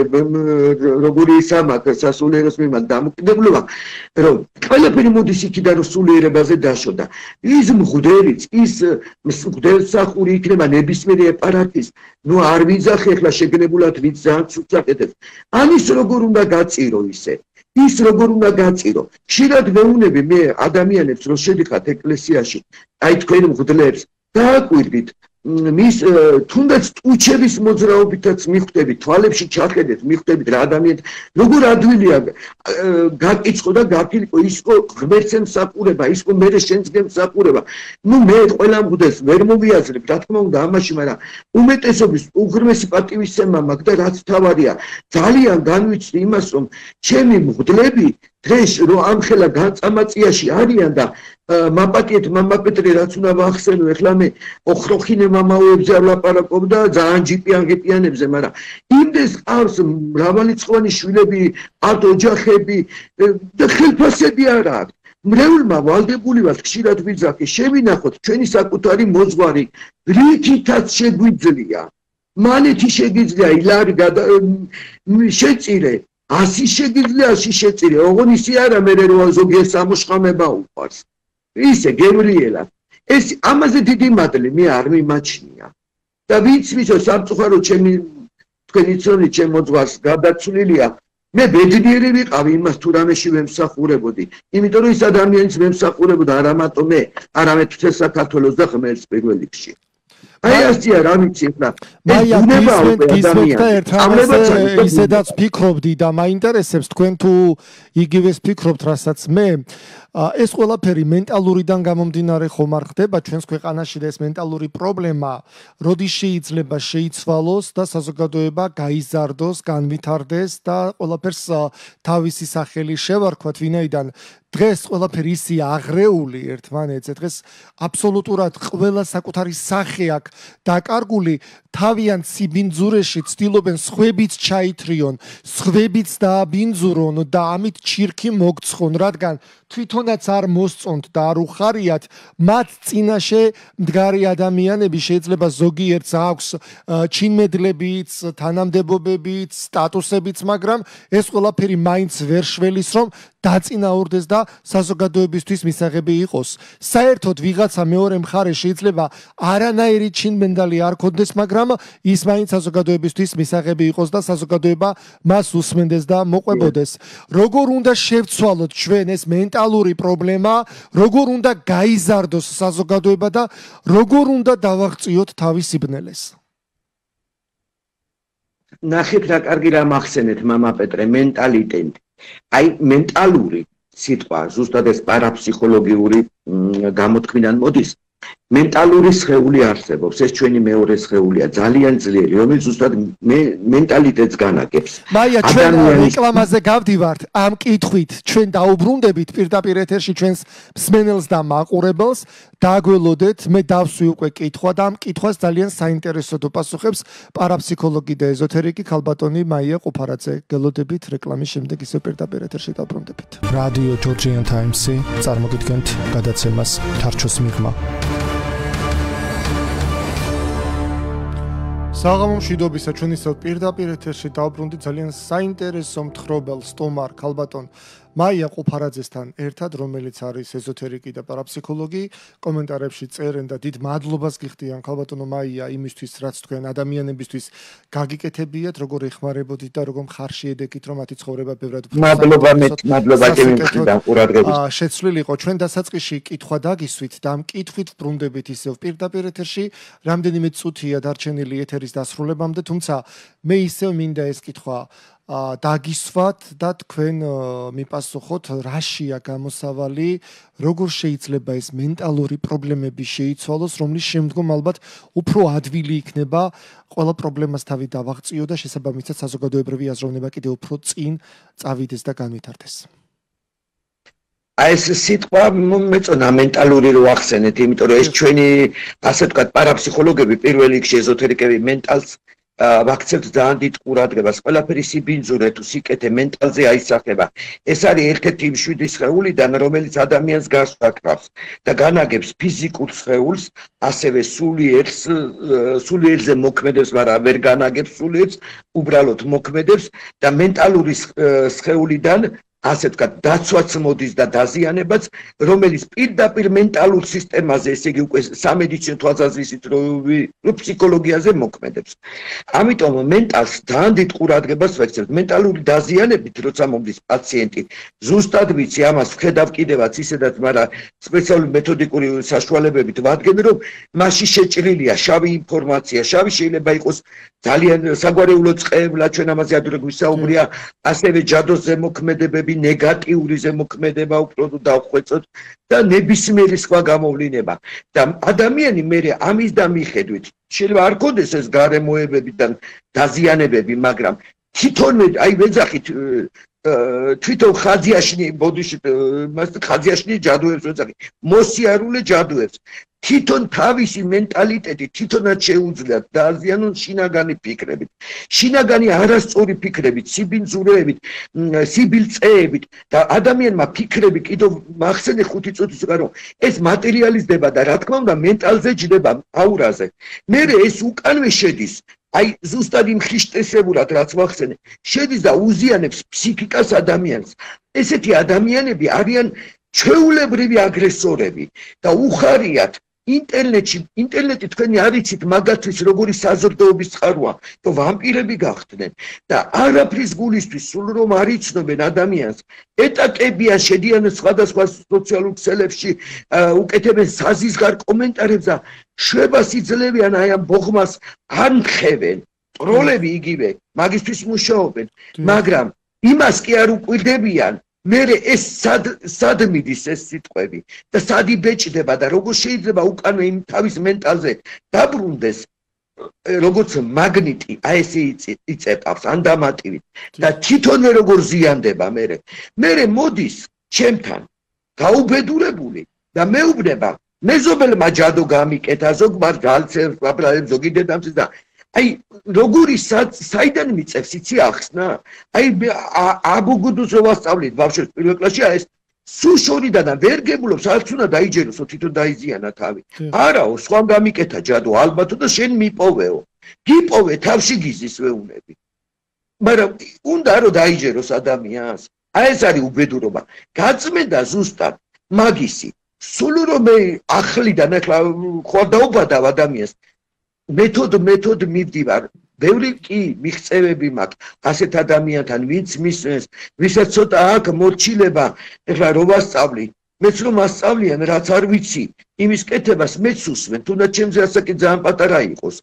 როგორი ისამაკ სასულიეროს მიმართ დამოკიდებულება რომ ყველაფერი მოდის იქიდან რომ სულიერებაზე დაშოდა ის მღვდელიც ის მღვდელსახური იქნება ნებისმიერი ეპარატის ნუ არ ვიძახი ახლა შეგნებულად ვიც ძალიან ცუდს აკეთებს ამის როგორ უნდა გაწირო ისე ის როგორ უნდა გაწირო ხშირად ვეუნები მე ადამიანებს რომ შედიხათ ეკლესიაში აი თქვენ მღვდლებს დააკვირდით მის თუნდაც უჩების მოძრაობითაც მიხვდებით თვალებში ჩახედეთ მიხვდებით რა ადამიანს როგორ ადვილია გაკიცხო და გაფილიყო ისო ღმერთს ემსახურება ისო მე შენს გემსახურება ნუ მე ყველა მღვდელს ვერ მოვიაზრებ რა თქმა უნდა ამაში მაგრამ უმეტესობის უღრმესი პატივისცემა მაქვს და რაც თავარია ძალიან განვიცდი იმას რომ ჩემი მღვდლები დღეს რომ ამხელა განწამაწიაში არიან და მაპატიეთ მამაპეტრე რაც უნდა ვახსენო ეხლა მე ოხროხინე მამაოებზე ვლაპარაკობ და ძალიან ჯიპიანებზე მაგრამ იმდეს ყავს მრავალრიცხოვანი შვილები ათ ოჯახები და ხელფასები არ აქვს მრევლმა ვალდებული ვართ ხშირად ვიძახი შევინახოთ ჩვენი საკუთარი მოძღვარი რითითაც შეგვიძლია მანეთი შეგიძლია ილარი შეწირე 100 შეგიძლია 100 შეწირე ოღონდ ისე არა მე რო ზოგიერთ სამოშხამება უყვარს ისე გემრიელად ეს ამაზე დიდი მადლი მე არ მიმაჩნია და ვინც ვიცო სამწუხარო ჩემი თქვენი ცნობი ჩემ მოძღვარს გადაცვლილია მე ბედნიერი ვიყავი იმას თუ რამეში ვემსახურებოდი იმიტომ რომ ის ადამიანის ვემსახურებოდა არა მარტო მე არამედ მთელ საქართველოს და ღმერთს პირველ რიგში აი ასია რა ვიცი ახლა მაია გისმენთ და ერთმანეთს ისედაც ფიქრობდი და მაინტერესებს თქვენ თუ იგივეს ფიქრობთ რასაც მე ეს ყველაფერი მენტალურიდან გამომდინარე ხომ არ ხდება ჩვენს ქვეყანაში და ეს მენტალური პრობლემა როდის შეიძლება შეიცვალოს და საზოგადოება გაიზარდოს, განვითარდეს და ყველაფერს თავისი სახელი შევარქვათ ვინაიდან დღეს ყველაფერი ისია აღრეული ერთმანეთზე დღეს აბსოლუტურად ყველა საკუთარი სახე აქვს დაკარგული თავიანთ სიბინძურეში ცდილობენ სხვებიც ჩაითრიონ, სხვებიც დააბინძურონ და ამით ჩირქი მოგცხონ, რადგან თვითონაც არ მოსწონთ და არ უხარიათ მათ წინაშე მდგარი ადამიანები შეიძლება ზოგიერთს აქვს ჩინმედლებიც, თანამდებობებიც, სტატუსებიც, მაგრამ ეს ყველაფერი მაინც ვერ შველის რომ დაწინაურდეს და საზოგადოებისთვის მისაღები იყოს. საერთოდ ვიღაცა მეორე მხარე შეიძლება არანაირი ჩინმედალი არ ქონდეს, მაგრამ ის მაინც საზოგადოებისთვის მისაღები იყოს და საზოგადოება მას უსმენდეს და მოყვებოდეს. როგორ უნდა შევცვალოთ ჩვენ ეს მენტალური პრობლემა, როგორ უნდა გაიზარდოს საზოგადოება და როგორ უნდა დავაღწიოთ თავის სიბნელეს? ნახეთ რა კარგი რამ ახსენეთ მამა პეტრე, მენტალიტეტი. აი მენტალური სიტყვა ზუსტად ეს პარაფსიქოლოგიური გამოთქმიდან მოდის. მენტალური სხეული არსებობს, ეს ჩვენი მეორე სხეულია, ძალიან ძლიერი, რომელიც ზუსტად მენტალიტეტს განაგებს. მაია, ჩვენ რეკლამაზე გავდივართ, ამ კითხვით ჩვენ დაუბრუნდებით პირდაპირ ეთერში ჩვენს მსმენელს და მაყურებელს, დაგველოდეთ, მე დავსვი უკვე კითხვა და ამ კითხვას ძალიან საინტერესოდ პასუხებს პარაფსიქოლოგი და ეზოთერიკი ქალბატონი მაია ყופარაძე. გელოდებით რეკლამის შემდეგ ისე პირდაპირ ეთერში დავბრუნდებით. რადიო Georgian Times-ი წარმოგიდგენთ გადაცემას თარჩოს მიღმა. საღამო მშვიდობისა ჩვენისა პირდაპირ ეთერში დავბრუნდი ძალიან საინტერესო მთხრობელ სტომარ ქალბატონ მაია ყופარაძესთან ერთად, რომელიც არის ეზოთერიკი და პარაფსიქოლოგი, კომენტარებში წერენ და დიდ მადლობას გიხდიან ქალბატონო მაია იმისთვის, რაც თქვენ ადამიანებისთვის გაგიკეთებიათ, როგორ ეხმარებოდით და როგორ მხარში ედეკით, რომ მათი ცხოვრება ბევრად უფრო მადლობა გემიმხდიდან ყურადღებით. შეცვლილი იყო ჩვენ დასაწყისში კითხვა დაგისვით და ამ კითხვით ბრუნდებით ისევ პირდაპირ ეთერში, რამდენიმე წუთია დარჩენილი ეთერის დასრულებამდე, თუმცა მე ისევ მინდა ეს კითხვა დაგისვათ და თქვენ მიპასუხოთ, რაშია გამოსავალი, როგორ შეიძლება ეს მენტალური პრობლემები შეიცვალოს, რომლის შემდგომ ალბათ უფრო ადვილი იქნება ყველა პრობლემას თავი დავაღწიო და შესაბამისად საზოგადოებრივი აზროვნება კიდევ უფრო წინ წავიდეს და განვითარდეს. აი ეს სიტყვა მეწონა მენტალური რო ახსენეთ, იმიტომ რომ ეს ჩვენი ასე ვთქვათ პარაფსიქოლოგები პირველ რიგში ეზოთერიკები მენტალს ვაქცევთ ძალიან დიდ ყურადღებას. ყველაფერი სიბინძურე თუ სიკეთე მენტალზე აისახება. ეს არის ერთ-ერთი იმ 7 სხეულიდან, რომელიც ადამიანს გარს აკრავს და განაგებს ფიზიკურ სხეულს, ასევე სულიერზე მოქმედებს, მაგრამ ვერ განაგებს სულიერს, უბრალოდ მოქმედებს და მენტალური სხეულიდან ასე ვთქვათ, დაცვაც მოდის და დაზიანებაც, რომელიც პირდაპირ მენტალურ სისტემაზე, ესე იგი უკვე სამედიცინო თვალსაზრისით რო ფსიქოლოგიაზე მოქმედებს. ამიტომ მენტალს ძალიან დიდ ყურადღებას ვექცევთ. მენტალური დაზიანებით, როცა მომდის პაციენტი, ზუსტად ვიცი, ამას ვხედავ კიდევაც ისედაც, მაგრამ სპეციალური მეთოდიკური საშუალებებით ვადგენ, რომ მასში შეჭრილია შავი ინფორმაცია. შავი შეიძლება იყოს ძალიან საგვარეულო წყებლა, ჩვენ ამაზე ადრე გვისაუბრია, ასევე ჯადოს ზემოქმედებები, ნეგატიური ზემოქმედება უფრო დავხვეწოთ და ნებისმიერი სხვა გამოვლინება და ადამიანი მე ამის და მიხედვით შეიძლება არ ქონდეს ეს გარემოებები და დაზიანებები, მაგრამ თვითონვე აი ვეძახით თვითონ ხაზიაშნი ბოდიში ხაზიაშნი ჯადოებს ვეძახით მოსიარულე ჯადოებს თვითონ თავისი მენტალიტეტი თვითონაც შეუძლიათ დააზიანონ შინაგანი ფიქრებით. შინაგანი არასწორი ფიქრებით, სიბინძურეებით, სიბილწეებით და ადამიანმა ფიქრები კიდევ მახსენე 5 წუთის უკან რომ ეს მატერიალიზდება და რა თქმა უნდა მენტალზე ჯდება აურაზე. მე ეს უკანვე შედის აი ზუსტად იმ ხიშტესებურად რაც ვახსენე შედის და უზიანებს ფსიქიკას ადამიანს. ესეთი ადამიანები არიან ჩვეულებრივი აგრესორები და უხარიათ ინტერნეტი თქვენი არიცით მაგათთვის როგორი საზრდოობის წყაროა, რომ ვამპირები გახდნენ და არაფრის გულისთვის სულ რომ არ იცნობენ ადამიანს, ეტაკებიან, შედიან სხვადასხვა სოციალურ ქსელებში, უკეთებენ საზისგარ კომენტარებს და შვებას იძლევიან აი ამ ბოღმას ანხევენ. ტროლები იგივე, მაგისთვის მუშაობენ, მაგრამ იმას კი არ უკვირდებიან მერე ეს სად მიდის ეს სიტყვები და სად იბეჭდება და როგორ შეიძლება უკანვე იმ თავის მენტალზე დაბრუნდეს როგორც მაგნიტი აი ესე იწეპავს ანდამატივით და თვითონვე როგორ ზიანდება მერე მოდის ჩემთან გაუბედურებული და მეუბნება მეზობელმა ჯადო გამიკეთა ზოგმარ გალცებს აბრალებს ზოგი დედამს და აი როგორი საიდან მიწევს იცი ახსნა აი აბუგუდუს რო ვასწავლით ბავშვებს პირველ კლასში ეს სულ შორიდან და ვერ გებულობს არც უნდა დაიჯეროსო თვითონ დაიზიანა თავი არაო სხვამ გამიკეთა ჯადო ალბათო და შენ მიპოვეო გიპოვე თავში გიზის ვეუნები მაგრამ უნდა რომ დაიჯეროს ადამიანს აი ეს არის უბედურობა გაწმენდა ზუსტად მაგისი სულ რომ მე ახლიდან ახლა ხوار დაუბადავ ადამიანს მეთოდ მივდივარ ბევრი კი მიღწევები მაქვს ასეთ ადამიანთან ვინც მისვენს ვისაც ცოტა აქვს მორჩილება ეხლა რო ვასწავლი მეც რომ ასწავლიან რაც არ ვიცი იმის კეთებას მეც უსვენ თუნდაც ჩემზე ასაკი ძალიან პატარა იყოს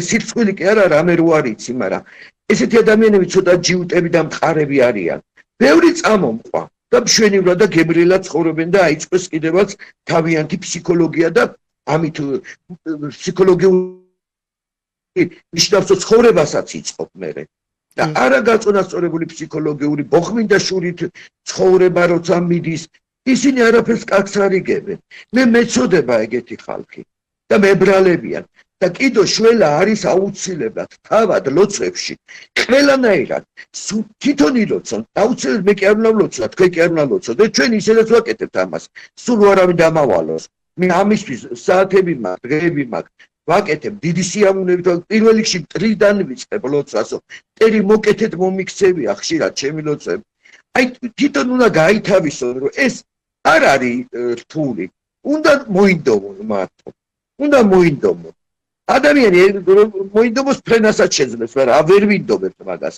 სიცხვილი კი არა რამე რო არიცი მაგრამ ესეთი ადამიანები ცოტა ჯიუტები და მყარები არიან ბევრი წამომყვა და მშვენივრად და გემრიელად ცხოვრობენ და აიწყეს კიდევაც თავიანთი ფსიქოლოგია და ამით ფსიქოლოგიური ნიშნავს ცხოვრებასაც იწყობ მე და არა გაწონასწორებული ფსიქოლოგიური ბოხმინდა შურით ცხოვრება როცა მიდის ისინი არაფერს კაცს არ იგებენ მე მეწოდება ეგეთი ხალხი და მებრალებიან და კიდო შველა არის აუცილებლად თავად ლოცვებში ყველანაირად თვითონ ილოცონ აუცილებლად მე კი არ უნდა ვლოცვა თქვენ კი არ უნდა ვლოცოთ და ჩვენ ისედაც ვაკეთებთ ამას სულ არავინ დამავალოს მე ამისთვის საათები მაქვს დღეები მაქვს ვაკეთებ დიდი სიამოვნებით პირველ რიგში მტრიდან ვიწყებ ლოცვასო მტერი მოკეთეთ მომიქცევია ხშირად ჩემი ლოცვები აი თვითონ უნდა გაითავისონ რომ ეს არ არის რთული უნდა მოინდომონ მართო უნდა მოინდომონ ადამიანი მოინდომოს ფრენასაც შეძლებს მაგრამ ვერ ვინდომებთ მაგას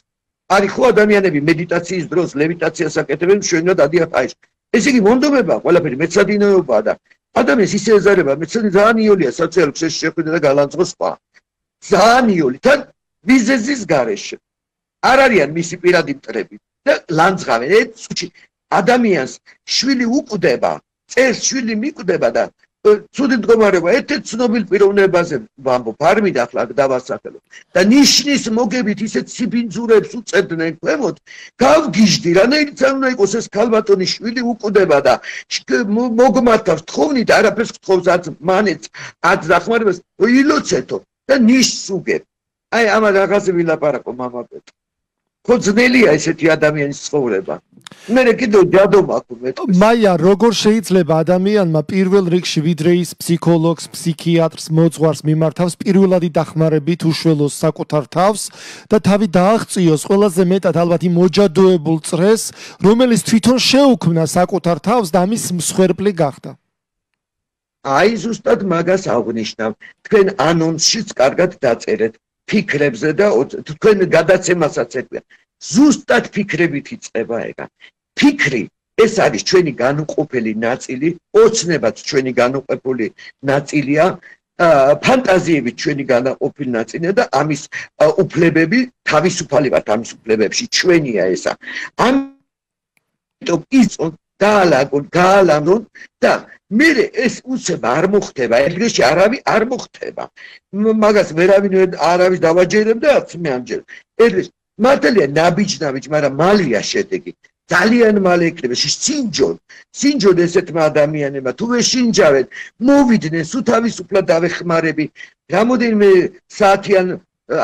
არის ხო ადამიანები მედიტაციის დროს ლევიტაციას აკეთებენ მშვენივრად დადიან ხაერში ესე იგი მონდომებაა ყველაფერი მეცადინეობაა და ადამიანს ისე ეზარება მეცადინე ძალიან იოლია სოციალურ ქსელში შეხვიდა და გალანძღოს სხვა ძალიან იოლი თან ბიზნესის გარეშე არ არიან მისი პირადი მტრები და ლანძღავენ ეს ადამიანს შვილი უკვდება წერს შვილი მიკვდება და ცუდი მდგომარეობა ერთ-ერთ ცნობილ პიროვნებაზე ვამბობ არ მინახლა დავასახელო და ნიშნის მოგებით ისეთ სიბინძურებს უწევდნენ ქვემოთ გავგიჟდი რანაირიც არ უნდა იყოს ეს ქალბატონი შვილი უკვდება და მოგმართავს თხოვნით არაფერს გთხოვს აც მანეც აც დახმარებას ილოცეთო და ნიშს უგებ აი ამ რაღაცები ვილაპარაკო მამა პეტრე ხო ძნელია ესეთი ადამიანის ცხოვრება მე კიდევ ჯადო მაქვს მაია როგორ შეიძლება ადამიანმა პირველ რიგში ვიდრე ის ფსიქოლოგს ფსიქიატრს მოძღვარს მიმართავს პირველადი დახმარებით უშველოს საკუთარ თავს და თავი დააღწიოს ყველაზე მეტად ალბათ იმ მოჯადოებულ წრეს რომელიც თვითონ შეუქმნა საკუთარ თავს და ამის მსხვერპლი გახდა აი ზუსტად მაგას აღნიშნავ თქვენ ანონსშიც კარგად დაწერეთ ფიქრებზე და თქვენ გადაცემასაც ეთქვია ზუსტად ფიქრებით იწყება ეგა ფიქრი ეს არის ჩვენი განუყოფელი ნაწილი ოცნებად ჩვენი განუყოფელი ნაწილია ფანტაზიებით ჩვენი განუყოფელი ნაწილია და ამის უფლებები თავისუფალებად ამის უფლებებში ჩვენია ესა ამიტომ იწონ გაალამნონ და მე ეს უცებ არ მოხდება ეგრეში არავის არ მოხდება მაგას ვერავინ არავის დავაჯერებდა მე ამჯერ ეგრეში მართალია ნაბიჯ მაგრამ მალია შედეგი ძალიან მალე ეკრება სინჯონ ესეთმა ადამიანებმა თუ ეშინჯავენ მოვიდნენ სულ თავისუფლად დავეხმარები რამოდენიმე საათიან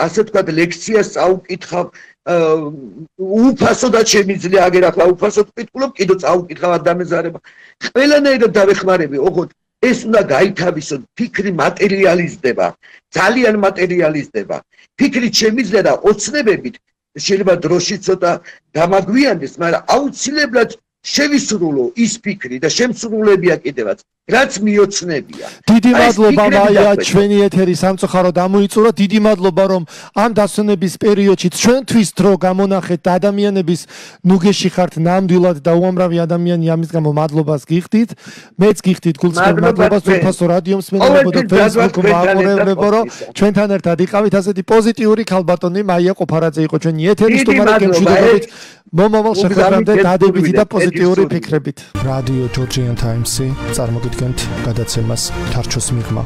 ასე ვთქვათ ლექციას წაუკითხავ უფასოდაც შემიძლია აგერ ახლა უფასოდ ვკითხულობ კიდევ წაუკითხავ ადამიანზარება ყველანაირად დავეხმარები ოღონდ ეს უნდა გაითავისონ ფიქრი მატერიალიზდება ძალიან მატერიალიზდება ფიქრით შემიძლია და ოცნებებით შეიძლება დროში ცოტა დამაგვიანდეს მაგრამ აუცილებლად შევისრულო ის ფიქრი და შემსრულებია კიდევაც რაც მიოცნებია დიდი მადლობა მაია ჩვენი ეთერი სამწუხაროდ ამოიწურა დიდი მადლობა რომ ამ დასვენების პერიოდში ჩვენთვის დრო გამონახეთ და ადამიანების ნუგეში ხართ ნამდვილად და უამრავი ადამიანი ამის გამო მადლობას გიხდით მეც გიხდით გულწრფელ მადლობას უფასო რადიო მსმენელებო და Facebook მაყურებლებო რომ ჩვენთან ერთად იყავით ასეთი პოზიტიური ქალბატონი მაია ყოფარაძე იყო ჩვენი ეთერის სტუმარი გემშვიდობით მომავალ შეხვედრამდე დადებითი და პოზიტიური ფიქრებით რადიო Georgian Times-ი წარმოგიდგენთ გადაცემას თარჩოს მიღმა